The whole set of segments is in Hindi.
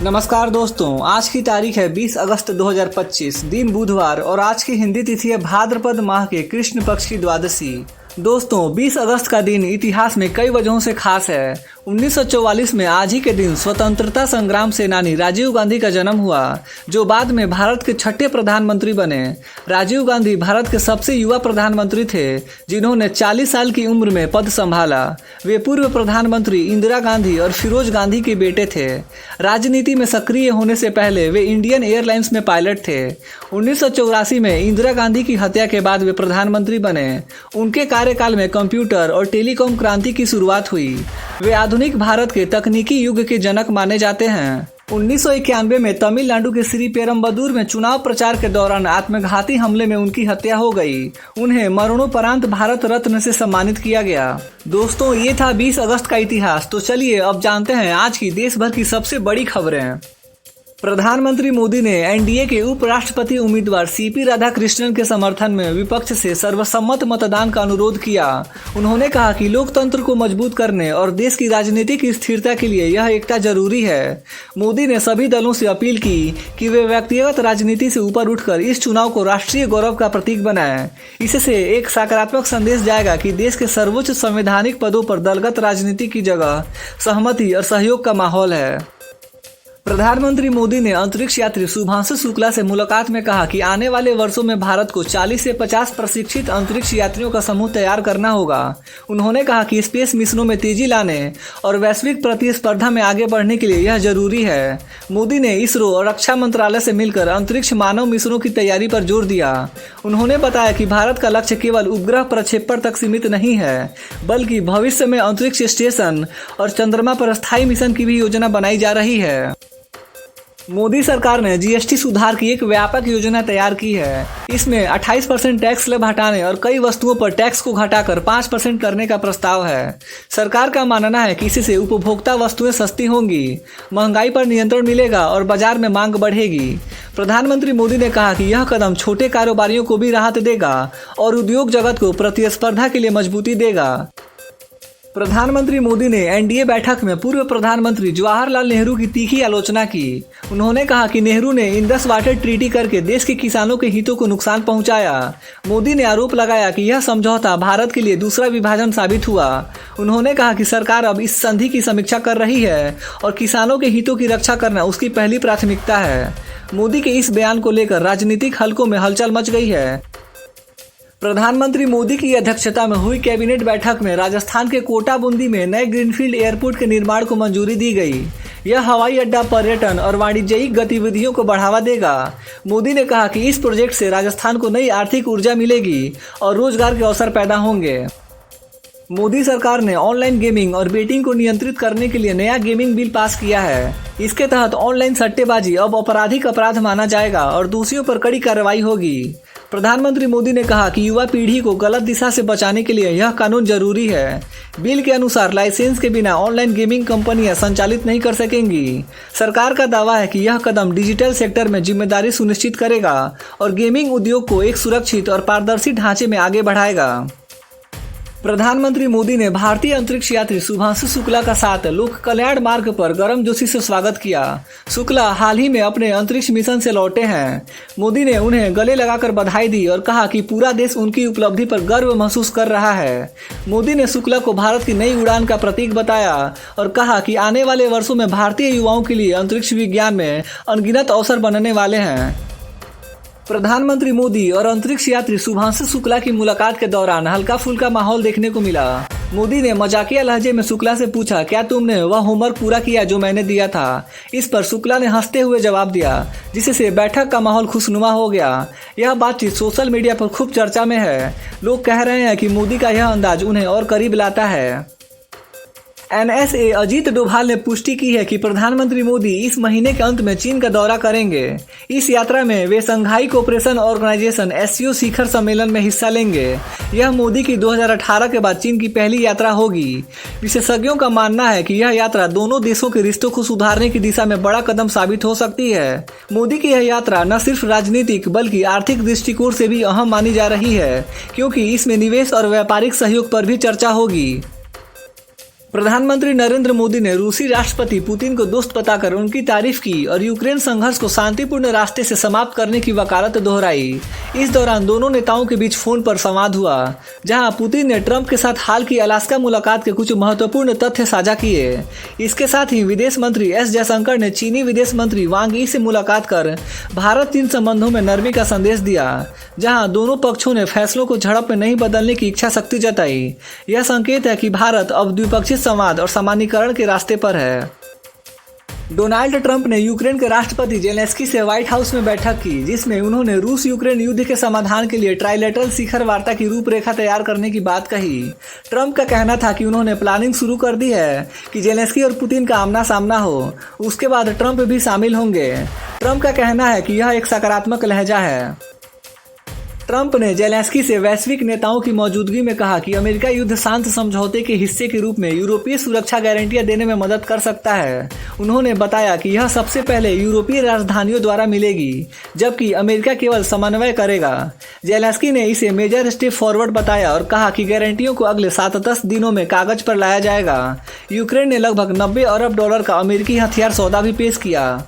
नमस्कार दोस्तों, आज की तारीख है 20 अगस्त 2025, दिन बुधवार और आज की हिंदी तिथि है भाद्रपद माह के कृष्ण पक्ष की द्वादशी। दोस्तों, 20 अगस्त का दिन इतिहास में कई वजहों से खास है। 1944 में आज ही के दिन स्वतंत्रता संग्राम सेनानी राजीव गांधी का जन्म हुआ, जो बाद में भारत के छठे प्रधानमंत्री बने। राजीव गांधी भारत के सबसे युवा प्रधानमंत्री थे, जिन्होंने 40 साल की उम्र में पद संभाला। वे पूर्व प्रधानमंत्री इंदिरा गांधी और फिरोज गांधी के बेटे थे। राजनीति में सक्रिय होने से पहले वे इंडियन एयरलाइंस में पायलट थे। 1984 में इंदिरा गांधी की हत्या के बाद वे प्रधानमंत्री बने। उनके कार्यकाल में कंप्यूटर और टेलीकॉम क्रांति की शुरुआत हुई। वे आधुनिक भारत के तकनीकी युग के जनक माने जाते हैं। 1991 में तमिलनाडु के श्री पेरम्बदूर में चुनाव प्रचार के दौरान आत्मघाती हमले में उनकी हत्या हो गई। उन्हें मरणोपरांत भारत रत्न से सम्मानित किया गया। दोस्तों, ये था 20 अगस्त का इतिहास। तो चलिए अब जानते हैं आज की देश भर की सबसे बड़ी खबरें। प्रधानमंत्री मोदी ने एनडीए के उपराष्ट्रपति उम्मीदवार सीपी राधाकृष्णन के समर्थन में विपक्ष से सर्वसम्मत मतदान का अनुरोध किया। उन्होंने कहा कि लोकतंत्र को मजबूत करने और देश की राजनीतिक स्थिरता के लिए यह एकता जरूरी है। मोदी ने सभी दलों से अपील की कि वे व्यक्तिगत राजनीति से ऊपर उठकर इस चुनाव को राष्ट्रीय गौरव का प्रतीक बनाएं। इससे एक सकारात्मक संदेश जाएगा कि देश के सर्वोच्च संवैधानिक पदों पर दलगत राजनीति की जगह सहमति और सहयोग का माहौल है। प्रधानमंत्री मोदी ने अंतरिक्ष यात्री शुभांशु शुक्ला से मुलाकात में कहा कि आने वाले वर्षों में भारत को 40 से 50 प्रशिक्षित अंतरिक्ष यात्रियों का समूह तैयार करना होगा। उन्होंने कहा कि स्पेस मिशनों में तेजी लाने और वैश्विक प्रतिस्पर्धा में आगे बढ़ने के लिए यह जरूरी है। मोदी ने इसरो और रक्षा मंत्रालय से मिलकर अंतरिक्ष मानव मिशनों की तैयारी पर जोर दिया। उन्होंने बताया कि भारत का लक्ष्य केवल उपग्रह प्रक्षेपण तक सीमित नहीं है, बल्कि भविष्य में अंतरिक्ष स्टेशन और चंद्रमा पर स्थायी मिशन की भी योजना बनाई जा रही है। मोदी सरकार ने जीएसटी सुधार की एक व्यापक योजना तैयार की है। इसमें 28% टैक्स स्लैब हटाने और कई वस्तुओं पर टैक्स को घटाकर 5% करने का प्रस्ताव है। सरकार का मानना है कि इससे उपभोक्ता वस्तुएं सस्ती होंगी, महंगाई पर नियंत्रण मिलेगा और बाजार में मांग बढ़ेगी। प्रधानमंत्री मोदी ने कहा कि यह कदम छोटे कारोबारियों को भी राहत देगा और उद्योग जगत को प्रतिस्पर्धा के लिए मजबूती देगा। प्रधानमंत्री मोदी ने एनडीए बैठक में पूर्व प्रधानमंत्री जवाहरलाल नेहरू की तीखी आलोचना की। उन्होंने कहा कि नेहरू ने इंडस वाटर ट्रीटी करके देश के किसानों के हितों को नुकसान पहुंचाया। मोदी ने आरोप लगाया कि यह समझौता भारत के लिए दूसरा विभाजन साबित हुआ। उन्होंने कहा कि सरकार अब इस संधि की समीक्षा कर रही है और किसानों के हितों की रक्षा करना उसकी पहली प्राथमिकता है। मोदी के इस बयान को लेकर राजनीतिक हलकों में हलचल मच गई है। प्रधानमंत्री मोदी की अध्यक्षता में हुई कैबिनेट बैठक में राजस्थान के कोटा बूंदी में नए ग्रीनफील्ड एयरपोर्ट के निर्माण को मंजूरी दी गई। यह हवाई अड्डा पर्यटन और वाणिज्यिक गतिविधियों को बढ़ावा देगा। मोदी ने कहा कि इस प्रोजेक्ट से राजस्थान को नई आर्थिक ऊर्जा मिलेगी और रोजगार के अवसर पैदा होंगे। मोदी सरकार ने ऑनलाइन गेमिंग और बेटिंग को नियंत्रित करने के लिए नया गेमिंग बिल पास किया है। इसके तहत ऑनलाइन सट्टेबाजी अब आपराधिक अपराध माना जाएगा और दोषियों पर कड़ी कार्रवाई होगी। प्रधानमंत्री मोदी ने कहा कि युवा पीढ़ी को गलत दिशा से बचाने के लिए यह कानून जरूरी है। बिल के अनुसार लाइसेंस के बिना ऑनलाइन गेमिंग कंपनियां संचालित नहीं कर सकेंगी। सरकार का दावा है कि यह कदम डिजिटल सेक्टर में जिम्मेदारी सुनिश्चित करेगा और गेमिंग उद्योग को एक सुरक्षित और पारदर्शी ढांचे में आगे बढ़ाएगा। प्रधानमंत्री मोदी ने भारतीय अंतरिक्ष यात्री शुभांशु शुक्ला का साथ लोक कल्याण मार्ग पर गर्मजोशी से स्वागत किया। शुक्ला हाल ही में अपने अंतरिक्ष मिशन से लौटे हैं। मोदी ने उन्हें गले लगाकर बधाई दी और कहा कि पूरा देश उनकी उपलब्धि पर गर्व महसूस कर रहा है। मोदी ने शुक्ला को भारत की नई उड़ान का प्रतीक बताया और कहा कि आने वाले वर्षों में भारतीय युवाओं के लिए अंतरिक्ष विज्ञान में अनगिनत अवसर बनने वाले हैं। प्रधानमंत्री मोदी और अंतरिक्ष यात्री शुभांशु शुक्ला की मुलाकात के दौरान हल्का फुल्का माहौल देखने को मिला। मोदी ने मजाकिया लहजे में शुक्ला से पूछा, क्या तुमने वह होमवर्क पूरा किया जो मैंने दिया था? इस पर शुक्ला ने हंसते हुए जवाब दिया, जिससे बैठक का माहौल खुशनुमा हो गया। यह बातचीत सोशल मीडिया पर खूब चर्चा में है। लोग कह रहे हैं कि मोदी का यह अंदाज उन्हें और करीब लाता है। एनएसए अजीत डोभाल ने पुष्टि की है कि प्रधानमंत्री मोदी इस महीने के अंत में चीन का दौरा करेंगे। इस यात्रा में वे शंघाई कोऑपरेशन ऑर्गेनाइजेशन एससीओ शिखर सम्मेलन में हिस्सा लेंगे। यह मोदी की 2018 के बाद चीन की पहली यात्रा होगी। विशेषज्ञों का मानना है कि यह यात्रा दोनों देशों के रिश्तों को सुधारने की दिशा में बड़ा कदम साबित हो सकती है। मोदी की यह यात्रा न सिर्फ राजनीतिक बल्कि आर्थिक दृष्टिकोण से भी अहम मानी जा रही है, क्योंकि इसमें निवेश और व्यापारिक सहयोग पर भी चर्चा होगी। प्रधानमंत्री नरेंद्र मोदी ने रूसी राष्ट्रपति पुतिन को दोस्त बताकर उनकी तारीफ की और यूक्रेन संघर्ष को शांतिपूर्ण रास्ते से समाप्त करने की वकालत दोहराई। इस दौरान दोनों नेताओं के बीच फोन पर संवाद हुआ, जहां पुतिन ने ट्रंप के साथ हाल की अलास्का मुलाकात के कुछ महत्वपूर्ण तथ्य साझा किए। इसके साथ ही विदेश मंत्री एस जयशंकर ने चीनी विदेश मंत्री वांग यी से मुलाकात कर भारत चीन संबंधों में नरमी का संदेश दिया, जहां दोनों पक्षों ने फैसलों को झड़प में नहीं बदलने की इच्छा शक्ति जताई। यह संकेत है कि भारत अब द्विपक्षीय संवाद और सामान्यीकरण के रास्ते पर है। डोनाल्ड ट्रंप ने यूक्रेन के राष्ट्रपति जेलेंस्की से व्हाइट हाउस में बैठक की, जिसमें उन्होंने रूस यूक्रेन युद्ध के समाधान के लिए ट्राइलेटरल शिखर वार्ता की रूपरेखा तैयार करने की बात कही। ट्रंप का कहना था कि उन्होंने प्लानिंग शुरू कर दी है कि जेलेंस्की और पुतिन का आमना सामना हो, उसके बाद ट्रंप भी शामिल होंगे। ट्रंप का कहना है कि यह एक सकारात्मक लहजा है। ट्रंप ने जेलेंस्की से वैश्विक नेताओं की मौजूदगी में कहा कि अमेरिका युद्ध शांत समझौते के हिस्से के रूप में यूरोपीय सुरक्षा गारंटियां देने में मदद कर सकता है। उन्होंने बताया कि यह सबसे पहले यूरोपीय राजधानियों द्वारा मिलेगी, जबकि अमेरिका केवल समन्वय करेगा। जेलेंस्की ने इसे मेजर स्टेप फॉरवर्ड बताया और कहा कि गारंटियों को अगले 7-10 दिनों में कागज पर लाया जाएगा। यूक्रेन ने लगभग $90 अरब का अमेरिकी हथियार सौदा भी पेश किया।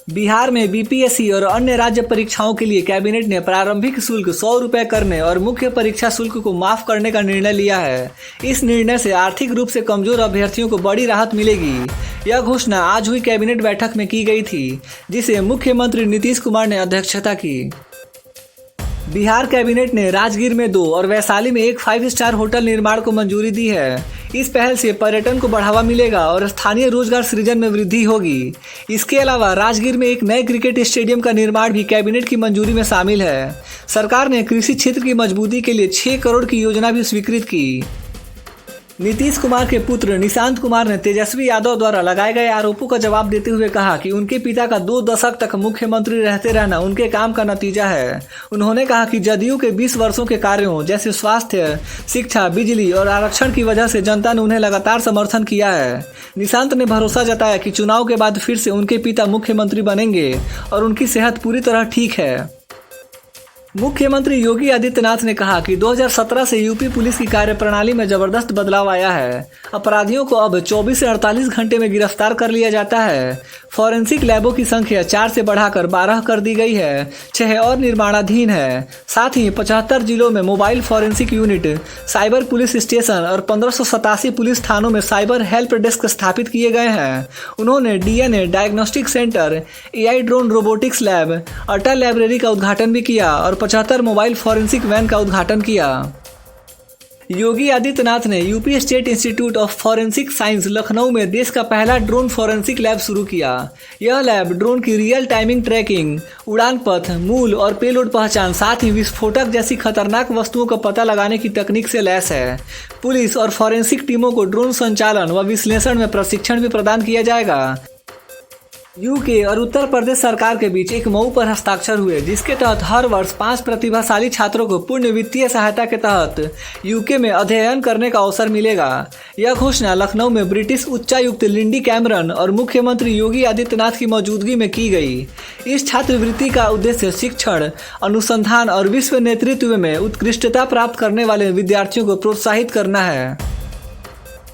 बिहार में बीपीएससी और अन्य राज्य परीक्षाओं के लिए कैबिनेट ने प्रारंभिक शुल्क ₹100 करने और मुख्य परीक्षा शुल्क को माफ करने का निर्णय लिया है। इस निर्णय से आर्थिक रूप से कमजोर अभ्यर्थियों को बड़ी राहत मिलेगी। यह घोषणा आज हुई कैबिनेट बैठक में की गई थी, जिसे मुख्यमंत्री नीतीश कुमार ने अध्यक्षता की। बिहार कैबिनेट ने राजगीर में 2 और वैशाली में एक 5 स्टार होटल निर्माण को मंजूरी दी है। इस पहल से पर्यटन को बढ़ावा मिलेगा और स्थानीय रोजगार सृजन में वृद्धि होगी। इसके अलावा राजगीर में एक नए क्रिकेट स्टेडियम का निर्माण भी कैबिनेट की मंजूरी में शामिल है। सरकार ने कृषि क्षेत्र की मजबूती के लिए 6 करोड़ की योजना भी स्वीकृत की। नीतीश कुमार के पुत्र निशांत कुमार ने तेजस्वी यादव द्वारा लगाए गए आरोपों का जवाब देते हुए कहा कि उनके पिता का 2 दशक तक मुख्यमंत्री रहते रहना उनके काम का नतीजा है। उन्होंने कहा कि जदयू के 20 वर्षों के कार्यों जैसे स्वास्थ्य, शिक्षा, बिजली और आरक्षण की वजह से जनता ने उन्हें लगातार समर्थन किया है। निशांत ने भरोसा जताया कि चुनाव के बाद फिर से उनके पिता मुख्यमंत्री बनेंगे और उनकी सेहत पूरी तरह ठीक है। मुख्यमंत्री योगी आदित्यनाथ ने कहा कि 2017 से यूपी पुलिस की कार्यप्रणाली में जबरदस्त बदलाव आया है। अपराधियों को अब 24 से 48 घंटे में गिरफ्तार कर लिया जाता है। फॉरेंसिक लैबों की संख्या 4 से बढ़ाकर 12 कर दी गई है। 6 और निर्माणाधीन है। साथ ही 75 जिलों में mobile forensic unit, cyber police station और 1587 पुलिस थानों में साइबर हेल्प डेस्क स्थापित किए गए हैं। उन्होंने DNA diagnostic centre, AI drone robotics lab, Atal library का उद्घाटन भी किया और 75 मोबाइल फॉरेंसिक वैन का उद्घाटन किया। योगी आदित्यनाथ ने UP state institute of forensic science Lucknow में देश का पहला ड्रोन फॉरेंसिक लैब शुरू किया। यह लैब ड्रोन की रियल टाइमिंग ट्रैकिंग, उड़ान पथ, मूल और पेलोड पहचान, साथ ही विस्फोटक जैसी खतरनाक वस्तुओं का पता लगाने की तकनीक से लैस है। पुलिस और फॉरेंसिक टीमों को ड्रोन संचालन व विश्लेषण में प्रशिक्षण भी प्रदान किया जाएगा। यूके और उत्तर प्रदेश सरकार के बीच एक मऊ पर हस्ताक्षर हुए, जिसके तहत हर वर्ष 5 प्रतिभाशाली छात्रों को पूर्ण वित्तीय सहायता के तहत यूके में अध्ययन करने का अवसर मिलेगा। यह घोषणा लखनऊ में ब्रिटिश उच्चायुक्त लिंडी कैमरन और मुख्यमंत्री योगी आदित्यनाथ की मौजूदगी में की गई। इस छात्रवृत्ति का उद्देश्य शिक्षण, अनुसंधान और विश्व नेतृत्व में उत्कृष्टता प्राप्त करने वाले विद्यार्थियों को प्रोत्साहित करना है।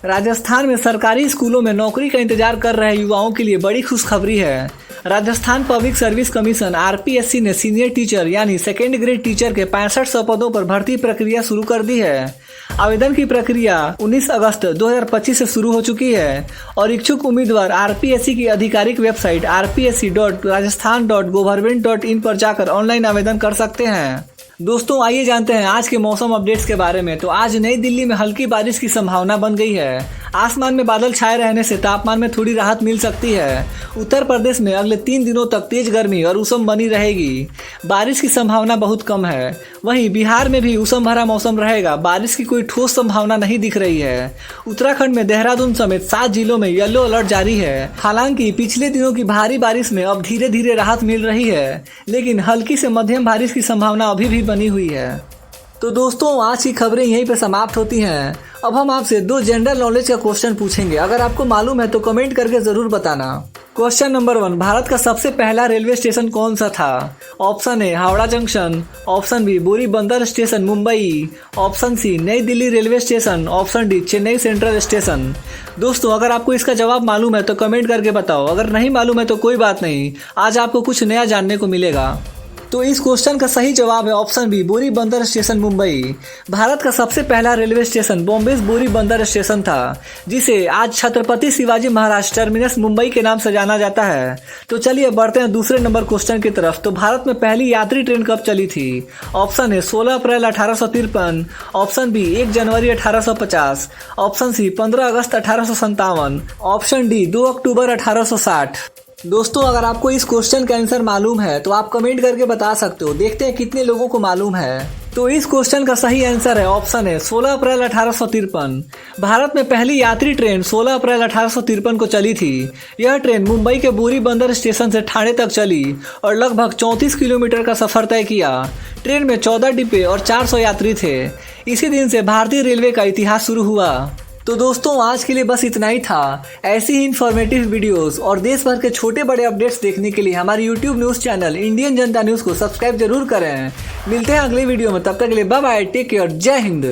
राजस्थान में सरकारी स्कूलों में नौकरी का इंतजार कर रहे युवाओं के लिए बड़ी खुशखबरी है। Rajasthan public service commission RPSC ने सीनियर टीचर यानी सेकेंड ग्रेड टीचर के 6500 पदों पर भर्ती प्रक्रिया शुरू कर दी है। आवेदन की प्रक्रिया 19 अगस्त 2025 से शुरू हो चुकी है और इच्छुक उम्मीदवार आरपीएससी की आधिकारिक वेबसाइट rpsc.rajasthan.government.in पर जाकर ऑनलाइन आवेदन कर सकते हैं। दोस्तों, आइए जानते हैं आज के मौसम अपडेट्स के बारे में। तो आज नई दिल्ली में हल्की बारिश की संभावना बन गई है। आसमान में बादल छाए रहने से तापमान में थोड़ी राहत मिल सकती है। उत्तर प्रदेश में अगले 3 दिनों तक तेज गर्मी और उष्ण बनी रहेगी। बारिश की संभावना बहुत कम है। वहीं बिहार में भी उष्ण भरा मौसम रहेगा। बारिश की कोई ठोस संभावना नहीं दिख रही है। उत्तराखंड में देहरादून समेत 7 जिलों में येलो अलर्ट जारी है। हालांकि पिछले दिनों की भारी बारिश में अब धीरे धीरे राहत मिल रही है, लेकिन हल्की से मध्यम बारिश की संभावना अभी भी बनी हुई है। तो दोस्तों, आज की खबरें यहीं पे समाप्त होती हैं। अब हम आपसे 2 जनरल नॉलेज का क्वेश्चन पूछेंगे। अगर आपको मालूम है तो कमेंट करके जरूर बताना। क्वेश्चन नंबर 1, भारत का सबसे पहला रेलवे स्टेशन कौन सा था? Option A Howrah junction, option B Bori Bunder station Mumbai, option C New Delhi railway station, option D Chennai central station. दोस्तों अगर आपको इसका जवाब मालूम है तो कमेंट करके बताओ, अगर नहीं मालूम है तो कोई बात नहीं, आज आपको कुछ नया जानने को मिलेगा। तो इस क्वेश्चन का सही जवाब है option B Bori Bunder station Mumbai. Bharat का सबसे पहला रेलवे स्टेशन बॉम्बे बोरी बंदर स्टेशन था, जिसे आज छत्रपति शिवाजी महाराज टर्मिनस मुंबई के नाम से जाना जाता है। तो चलिए बढ़ते हैं दूसरे नंबर क्वेश्चन की तरफ। तो भारत में पहली यात्री ट्रेन कब चली थी? ऑप्शन ए 16 अप्रैल 1853, ऑप्शन बी 1 जनवरी 1850, ऑप्शन सी 15 अगस्त 1857, ऑप्शन डी 2 अक्टूबर 1860। दोस्तों अगर आपको इस क्वेश्चन का आंसर मालूम है तो आप कमेंट करके बता सकते हो, देखते हैं कितने लोगों को मालूम है। तो इस क्वेश्चन का सही आंसर है ऑप्शन है 16 अप्रैल 1853। भारत में पहली यात्री ट्रेन 16 अप्रैल 1853 को चली थी। यह ट्रेन मुंबई के बोरी बंदर स्टेशन से ठाणे तक चली और लगभग 34 किलोमीटर का सफर तय किया। ट्रेन में 14 डिब्बे और 400 यात्री थे। इसी दिन से भारतीय रेलवे का इतिहास शुरू हुआ। तो दोस्तों आज के लिए बस इतना ही था। ऐसी ही इन्फॉर्मेटिव वीडियोस और देश भर के छोटे बड़े अपडेट्स देखने के लिए हमारे यूट्यूब न्यूज़ चैनल इंडियन जनता न्यूज़ को सब्सक्राइब जरूर करें। मिलते हैं अगले वीडियो में, तब तक के लिए बाय बाय, टेक केयर, जय हिंद।